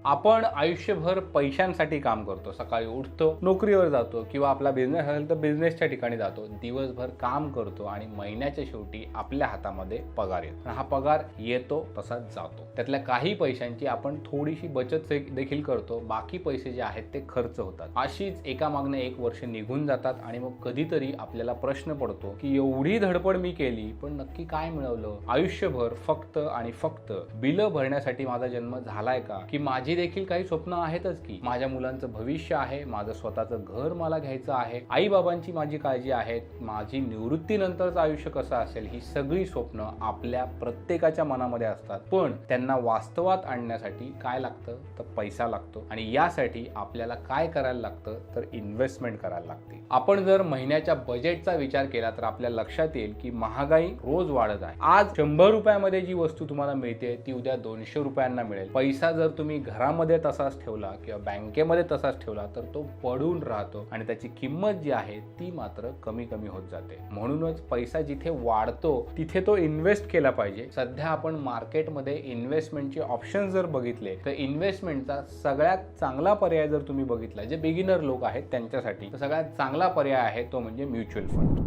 आपण आयुष्यभर पैशांसाठी काम करतो. सकाळी उठतो, नोकरीवर जातो किंवा आपला बिझनेस असेल तर बिझनेसच्या ठिकाणी जातो. दिवसभर काम करतो आणि महिन्याच्या शेवटी आपल्या हातामध्ये पगार येतो. हा पगार येतो तसाच जातो. त्यातल्या काही पैशांची आपण थोडीशी बचत देखील करतो. बाकी पैसे जे आहेत ते खर्च होतात. अशीच एकामागणे एक वर्ष निघून जातात आणि मग कधीतरी आपल्याला प्रश्न पडतो की एवढी धडपड मी केली पण नक्की काय मिळवलं? आयुष्यभर फक्त आणि फक्त बिलं भरण्यासाठी माझा जन्म झालाय का? की माझी देखील काही स्वप्न आहेतच की माझ्या मुलांचं भविष्य आहे, माझं स्वतःचं घर मला घ्यायचं आहे, आई बाबांची माझी काळजी आहे, माझी निवृत्तीनंतरचं आयुष्य कसं असेल, ही सगळी स्वप्न आपल्या प्रत्येकाच्या मनामध्ये असतात. पण त्यांना वास्तवात आणण्यासाठी काय लागतं? तर पैसा लागतो. आणि यासाठी आपल्याला काय करायला लागतं? तर इन्व्हेस्टमेंट करायला लागते. आपण जर महिन्याच्या बजेटचा विचार केला तर आपल्या लक्षात येईल की महागाई रोज वाढत आहे. आज 100 रुपयामध्ये जी वस्तू तुम्हाला मिळते ती उद्या 200 रुपयांना मिळेल. पैसा जर तुम्ही घरामध्ये तसाच ठेवला किंवा बँकेमध्ये तसाच ठेवला तर तो पडून राहतो आणि त्याची किंमत जी आहे ती मात्र कमी कमी होत जाते. म्हणूनच पैसा जिथे वाढतो तिथे तो इन्व्हेस्ट केला पाहिजे. सध्या आपण मार्केटमध्ये इन्व्हेस्टमेंटचे ऑप्शन जर बघितले तर इन्व्हेस्टमेंटचा सगळ्यात चांगला पर्याय जर तुम्ही बघितला, जे बिगिनर लोक आहेत त्यांच्यासाठी तर सगळ्यात चांगला पर्याय आहे तो म्हणजे म्युच्युअल फंड.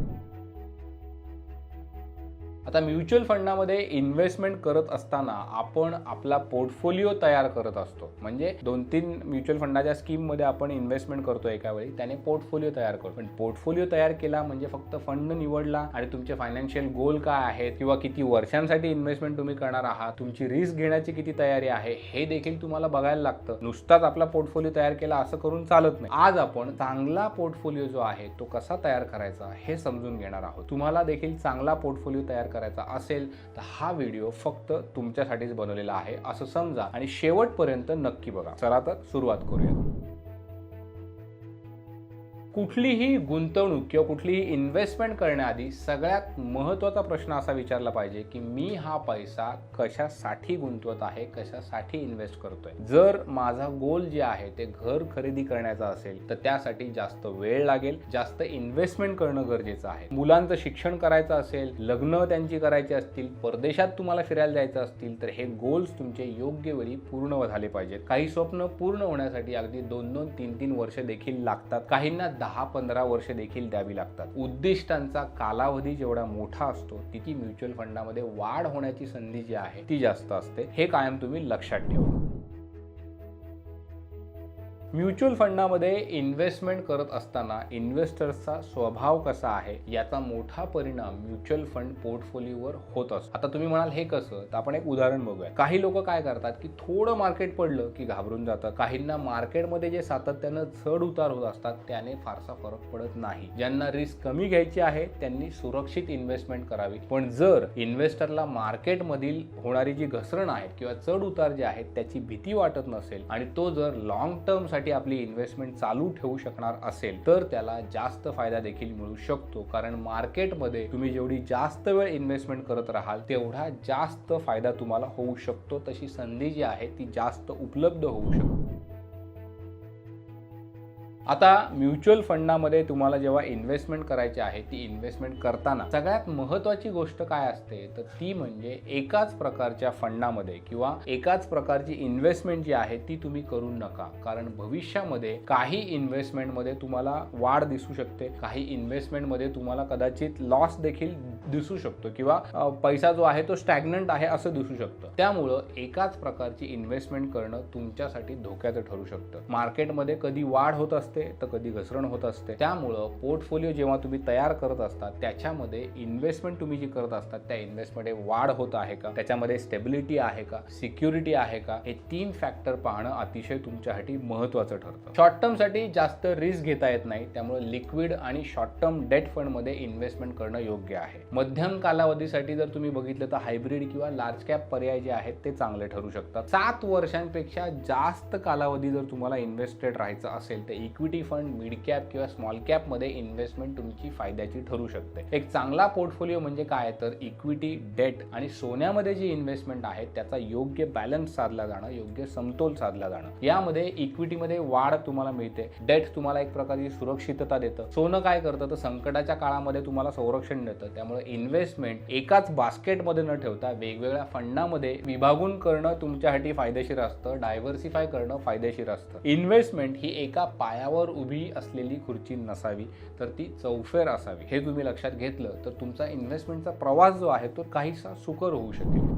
आता म्युच्युअल फंडामध्ये इन्व्हेस्टमेंट करत असताना आपण आपला पोर्टफोलिओ तयार करत असतो. म्हणजे 2-3 म्युच्युअल फंडाच्या स्कीममध्ये आपण इन्व्हेस्टमेंट करतो एका वेळी, त्याने पोर्टफोलिओ तयार करतो. पण पोर्टफोलिओ तयार केला म्हणजे फक्त फंड निवडला आणि तुमचे फायनान्शियल गोल काय आहेत किंवा किती वर्षांसाठी इन्व्हेस्टमेंट तुम्ही करणार आहात, तुमची रिस्क घेण्याची किती तयारी आहे हे देखील तुम्हाला बघायला लागतं. नुसताच आपला पोर्टफोलिओ तयार केला असं करून चालत नाही. आज आपण चांगला पोर्टफोलिओ जो आहे तो कसा तयार करायचा हे समजून घेणार आहोत. तुम्हाला देखील चांगला पोर्टफोलिओ तयार करायचा असेल तर हा व्हिडिओ फक्त तुमच्यासाठीच बनवलेला आहे असं समजा आणि शेवटपर्यंत नक्की बघा. चला तर सुरुवात करूया. कुठलीही गुंतवणूक किंवा कुठलीही इन्व्हेस्टमेंट करण्याआधी सगळ्यात महत्त्वाचा प्रश्न असा विचारला पाहिजे की मी हा पैसा कशासाठी गुंतवत आहे, कशासाठी इन्व्हेस्ट करतोय. जर माझा गोल जे आहे ते घर खरेदी करण्याचा असेल तर त्यासाठी जास्त वेळ लागेल, जास्त इन्व्हेस्टमेंट करणं गरजेचं आहे. मुलांचं शिक्षण करायचं असेल, लग्न त्यांची करायची असतील, परदेशात तुम्हाला फिरायला जायचं असतील तर हे गोल्स तुमचे योग्य वेळी पूर्ण झाले पाहिजेत. काही स्वप्न पूर्ण होण्यासाठी अगदी 2-2, 3-3 वर्ष देखील लागतात. काहींना 10-15 वर्ष देखील द्यावी लागतात. उद्दिष्टांचा कालावधी जेवढा मोठा असतो तितकी म्युच्युअल फंडामध्ये वाढ होण्याची संधी जी आहे ती जास्त असते. हे कायम तुम्ही लक्षात ठेवा. म्युच्युअल फंडामध्ये इन्व्हेस्टमेंट करत असताना इन्व्हेस्टर्सचा स्वभाव कसा आहे याचा मोठा परिणाम म्युच्युअल फंड पोर्टफोलिओवर होत असतो. आता तुम्ही म्हणाल हे कसं, तर आपण एक उदाहरण बघूया. काही लोक काय करतात की थोडं मार्केट पडलं की घाबरून जातात. काहींना मार्केटमध्ये जे सातत्यानं चढ उतार होत असतात त्याने फारसा फरक पडत नाही. ज्यांना रिस्क कमी घ्यायची आहे त्यांनी सुरक्षित इन्व्हेस्टमेंट करावी. पण जर इन्व्हेस्टरला मार्केटमधील होणारी जी घसरण आहे किंवा चढ उतार जे आहेत त्याची भीती वाटत नसेल आणि तो जर लॉंग टर्म आपली इन्व्हेस्टमेंट चालू ठेवू शकणार असेल तर त्याला जास्त फायदा देखील मिळू शकतो. कारण मार्केटमध्ये तुम्ही जेवढी जास्त वेळ इन्व्हेस्टमेंट करत राहाल तेवढा जास्त फायदा तुम्हाला होऊ शकतो. तशी संधी जी आहे ती जास्त उपलब्ध होऊ शकते. आता म्युच्युअल फंडामध्ये तुम्हाला जेव्हा इन्व्हेस्टमेंट करायची आहे ती इन्व्हेस्टमेंट करताना सगळ्यात महत्त्वाची गोष्ट काय असते तर ती म्हणजे एकाच प्रकारच्या फंडामध्ये किंवा एकाच प्रकारची इन्व्हेस्टमेंट जी आहे ती तुम्ही करू नका. कारण भविष्यामध्ये काही इन्व्हेस्टमेंटमध्ये तुम्हाला वाढ दिसू शकते, काही इन्व्हेस्टमेंटमध्ये तुम्हाला कदाचित लॉस देखील दिसू शकतो किंवा पैसा जो आहे तो स्टॅग्नंट आहे असं दिसू शकतं. त्यामुळं एकाच प्रकारची इन्व्हेस्टमेंट करणं तुमच्यासाठी धोक्याचं ठरू शकतं. मार्केटमध्ये कधी वाढ होत असते तर कधी घसरण होत असते. त्यामुळं पोर्टफोलिओ जेव्हा तुम्ही तयार करत असता त्याच्यामध्ये इन्व्हेस्टमेंट तुम्ही जी करत असतात त्या इन्व्हेस्टमेंटमध्ये वाढ होत आहे का, त्याच्यामध्ये स्टेबिलिटी आहे का, सिक्युरिटी आहे का, हे 3 फॅक्टर पाहणं अतिशय तुमच्यासाठी महत्त्वाचं ठरतं. शॉर्ट टर्मसाठी जास्त रिस्क घेता येत नाही, त्यामुळे लिक्विड आणि शॉर्ट टर्म डेट फंडमध्ये इन्व्हेस्टमेंट करणं योग्य आहे. मध्यम कालावधीसाठी जर तुम्ही बघितलं तर हायब्रिड किंवा लार्ज कॅप पर्याय जे आहेत ते चांगले ठरू शकतात. 7 वर्षांपेक्षा जास्त कालावधी जर तुम्हाला इन्व्हेस्टेड राहायचं असेल तर equity equity fund, mid cap किंवा स्मॉल कॅप मध्ये इन्व्हेस्टमेंट तुमची फायद्याची ठरू शकते. एक चांगला पोर्टफोलिओ म्हणजे काय तर इक्विटी, डेट आणि सोन्यामध्ये जी इन्व्हेस्टमेंट आहे त्याचा योग्य बॅलन्स साधला जाणं, योग्य समतोल साधला जाणं. यामध्ये इक्विटीमध्ये वाढ तुम्हाला मिळते, डेट तुम्हाला एक प्रकारची सुरक्षितता देतं, सोनं काय करतं तर संकटाच्या काळामध्ये तुम्हाला संरक्षण देतं. त्यामुळे इन्व्हेस्टमेंट एकाच बास्केटमध्ये न ठेवता वेगवेगळ्या फंडामध्ये विभागून करणं तुमच्यासाठी फायदेशीर असतं, डायव्हर्सिफाय करणं फायदेशीर असतं. इन्व्हेस्टमेंट ही एका पायावर उभी असलेली खुर्ची नसावी तर ती चौफेर असावी. हे तुम्ही लक्षात घेतलं तर तुमचा इन्व्हेस्टमेंटचा प्रवास जो आहे तो काहीसा सुकर होऊ शकेल.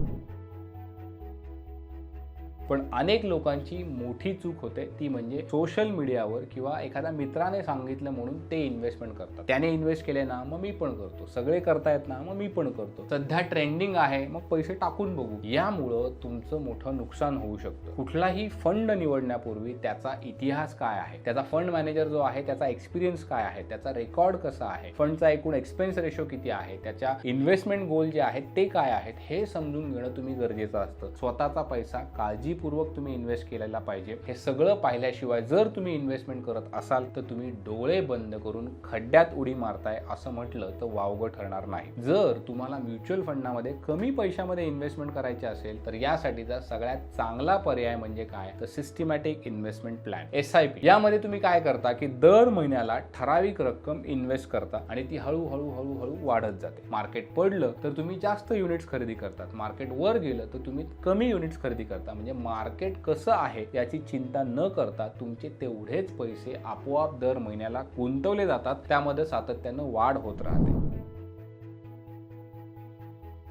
पण अनेक लोकांची मोठी चूक होते ती म्हणजे सोशल मीडियावर किंवा एखाद्या मित्राने सांगितलं म्हणून ते इन्व्हेस्टमेंट करतात. त्याने इन्व्हेस्ट केले ना मग मी पण करतो, सगळे करतायत ना मग मी पण करतो, सध्या ट्रेंडिंग आहे मग पैसे टाकून बघू. यामुळं तुमचं मोठं नुकसान होऊ शकतं. कुठलाही फंड निवडण्यापूर्वी त्याचा इतिहास काय आहे, त्याचा फंड मॅनेजर जो आहे त्याचा एक्सपिरियन्स काय आहे, त्याचा रेकॉर्ड कसा आहे, फंडचा एकूण एक्सपेन्स रेशो किती आहे, त्याच्या इन्व्हेस्टमेंट गोल जे आहेत ते काय आहेत हे समजून घेणं तुम्ही गरजेचं असतं. स्वतःचा पैसा काळजी पूर्वक तुम्ही इन्व्हेस्ट केलेला पाहिजे. हे सगळं पाहिल्याशिवाय जर तुम्ही इन्व्हेस्टमेंट करत असाल तर तुम्ही डोळे बंद करून खड्ड्यात उडी मारताय असं म्हटलं तर वावगं ठरणार नाही. जर तुम्हाला म्युच्युअल फंडामध्ये कमी पैशामध्ये इन्व्हेस्टमेंट करायचे असेल तर यासाठीचा सगळ्यात चांगला पर्याय म्हणजे काय तर सिस्टमॅटिक इन्व्हेस्टमेंट प्लॅन, SIP. यामध्ये तुम्ही काय करता की दर महिन्याला ठराविक रक्कम इन्व्हेस्ट करता आणि ती हळूहळू हळूहळू वाढत जाते. मार्केट पडलं तर तुम्ही जास्त युनिट्स खरेदी करतात, मार्केट वर गेलं तर तुम्ही कमी युनिट्स खरेदी करता. म्हणजे मार्केट कसं आहे याची चिंता न करता तुमचे तेवढेच पैसे आपोआप दर महिन्याला गुंतवले जातात. त्यामध्ये सातत्यानं वाढ होत राहते.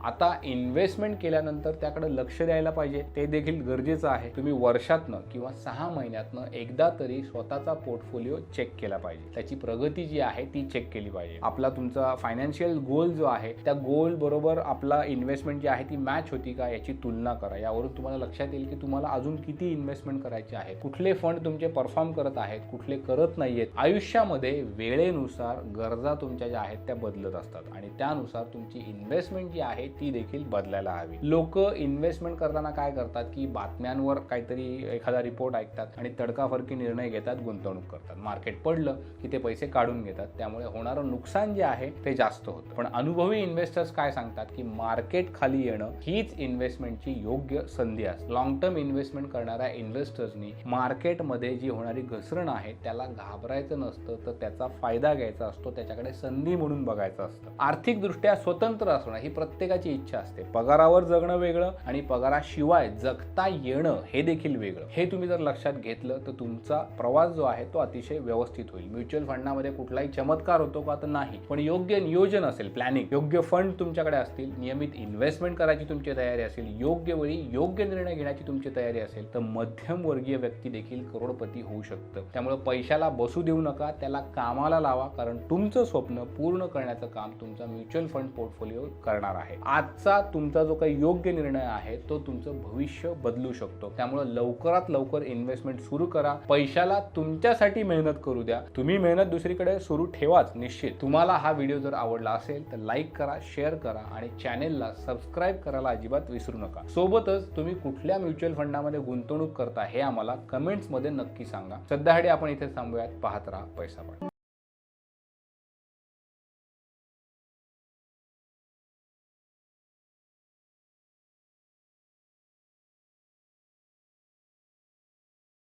आता इन्व्हेस्टमेंट केल्यानंतर त्याकडे लक्ष द्यायला पाहिजे, ते देखील गरजेचं आहे. तुम्ही वर्षातनं किंवा 6 महिन्यातनं एकदा तरी स्वतःचा पोर्टफोलिओ चेक केला पाहिजे, त्याची प्रगती जी आहे ती चेक केली पाहिजे. आपला तुमचा फायनान्शियल गोल जो आहे त्या गोल बरोबर आपला इन्व्हेस्टमेंट जी आहे ती मॅच होती का याची तुलना करा. यावरून तुम्हाला लक्षात येईल की तुम्हाला अजून किती इन्व्हेस्टमेंट करायचे आहे, कुठले फंड तुमचे परफॉर्म करत आहेत, कुठले करत नाहीयेत. आयुष्यामध्ये वेळेनुसार गरजा तुमच्या ज्या आहेत त्या बदलत असतात आणि त्यानुसार तुमची इन्व्हेस्टमेंट जी आहे ती देखील बदलायला हवी. लोक इन्व्हेस्टमेंट करताना काय करतात की बातम्यांवर काहीतरी एखादा रिपोर्ट ऐकतात आणि तडकाफडकी निर्णय घेतात, गुंतवणूक करतात. मार्केट पडलं की ते पैसे काढून घेतात. त्यामुळे होणारं नुकसान जे आहे ते जास्त होतं. पण अनुभवी इन्व्हेस्टर्स काय सांगतात की मार्केट खाली येणं हीच इन्व्हेस्टमेंटची योग्य संधी असते. लॉंग टर्म इन्व्हेस्टमेंट करणाऱ्या इन्व्हेस्टर्सनी मार्केटमध्ये जी होणारी घसरण आहे त्याला घाबरायचं नसतं तर त्याचा फायदा घ्यायचा असतो, त्याच्याकडे संधी म्हणून बघायचं असतं. आर्थिकदृष्ट्या स्वतंत्र असणं ही प्रत्येकाची इच्छा असते. पगारावर जगणं वेगळं आणि पगाराशिवाय जगता येणं हे देखील वेगळं. हे तुम्ही जर लक्षात घेतलं तर तुमचा प्रवास जो आहे तो अतिशय व्यवस्थित होईल. म्युच्युअल फंडामध्ये कुठलाही चमत्कार होतो का तर नाही, पण योग्य नियोजन असेल, प्लॅनिंग, योग्य फंड तुमच्याकडे असतील, नियमित इन्व्हेस्टमेंट करायची तुमची तयारी असेल, योग्य वेळी योग्य निर्णय घेण्याची तुमची तयारी असेल तर मध्यमवर्गीय व्यक्ती देखील करोडपती होऊ शकतं. त्यामुळे पैशाला बसू देऊ नका, त्याला कामाला लावा, कारण तुमचं स्वप्न पूर्ण करण्याचं काम तुमचा म्युच्युअल फंड पोर्टफोलिओ करणार आहे. आजचा तुमचा जो काही योग्य निर्णय आहे तो तुमचं भविष्य बदलू शकतो. त्यामुळे लवकरात लवकर इन्व्हेस्टमेंट सुरू करा. पैशाला तुमच्यासाठी मेहनत करू द्या. तुम्ही मेहनत दुसरीकडे सुरू ठेवाच निश्चित. तुम्हाला हा व्हिडिओ जर आवडला असेल तर लाईक करा, शेअर करा आणि चॅनेलला सबस्क्राईब करायला अजिबात विसरू नका. सोबतच तुम्ही कुठल्या म्युच्युअल फंडामध्ये गुंतवणूक करता हे आम्हाला कमेंट्समध्ये नक्की सांगा. सध्यासाठी आपण इथे थांबूयात. पाहत राहा पैसा पाणी.